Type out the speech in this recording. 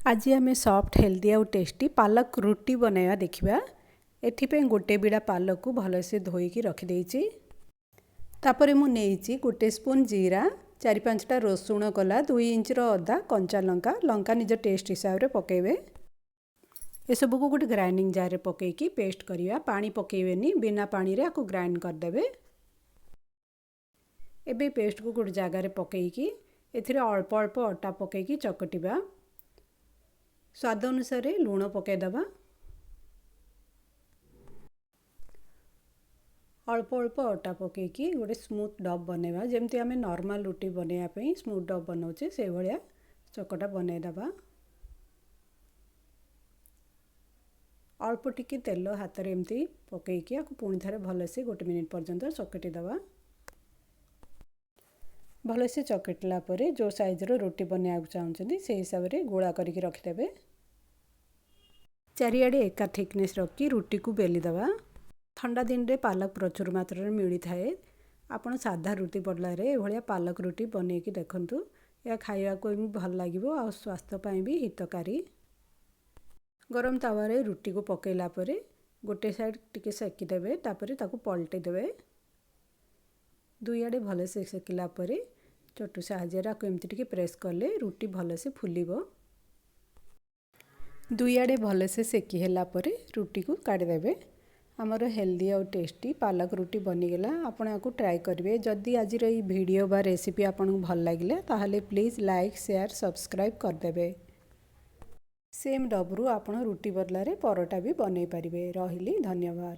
आज आम soft healthy आउ टेस्टी पालक रुटी बनैया देखिबा। एथिपे गोटे बिड़ा पालक को भलसे धोईकी रखिदेइछि। तापरे मु नेइछि गोटे स्पून जीरा, 4-5टा रसुण कला, 2 इंचर अदा, कंचा लंका, लंका निज टेस्ट हिसाब रे पकेबे। ए सब को गोटे ग्राइंडिंग जार रे पकेकी पेस्ट करिया। पानी पकेबेनी, बिना पानी रे आकु ग्राइंड कर देबे। एबे पेस्ट को गोटे जगह रे पकेकी एथिरे अल्प अल्प अटा पकेकी चकटिबा। स्वाद अनुसार लूण पकईदबा। अल्प अल्प अटा पकईकी गोटे स्मूथ डब बनैबा। जेमती आमे नॉर्मल रुटी बनैया पे स्मूथ डब बनाउचे से भलिया चकटा बनैदबा। अल्प टिके तेल हाथ रे एमती पकईकी आकु पुणी थरे भलसे 1 मिनिट पर्यंत चकटी दबा। भलसे चकटला परे जो साइज रो रोटी बनैया चाहउछन्ती से हिसाब रे गोळा करिक रखिदेबे। चारिआडे एका थिकनेस रखी रुटी को बेली दबा। ठंडा दिन रे पालक प्रचुर मात्रा रे मिली थाए। आपण साधा रुटी पडला रे भलिया पालक रुटी बनेकी देखंतु। या खाइबा को भी भल लागिवो आ स्वास्थ्य पई भी हितकारी। गरम तावा रे रुटी को पकेला परे गोटे साइड टिके सेकी देबे, तापरे ताकू पलटे देबे। दुई आडे भलसे सेकिला परे चटू साहाय्य को एमती टिके प्रेस करले रुटी भलसे फुलिबो। दुई आडे भलसे सेकी होला परे रुटी को काढ़ी देबे। हमर हेल्दी और टेस्टी पालक रुटी बनीगला। आपण आकु ट्राई करिवे। जदि आज ई वीडियो बा रेसिपी आपन भल लागिले ताहले प्लीज लाइक शेयर सब्सक्राइब कर देबे। सेम डबरू आपण रुटी बदला रे परोटा भी बनै परिबे। रहिली, धन्यवाद।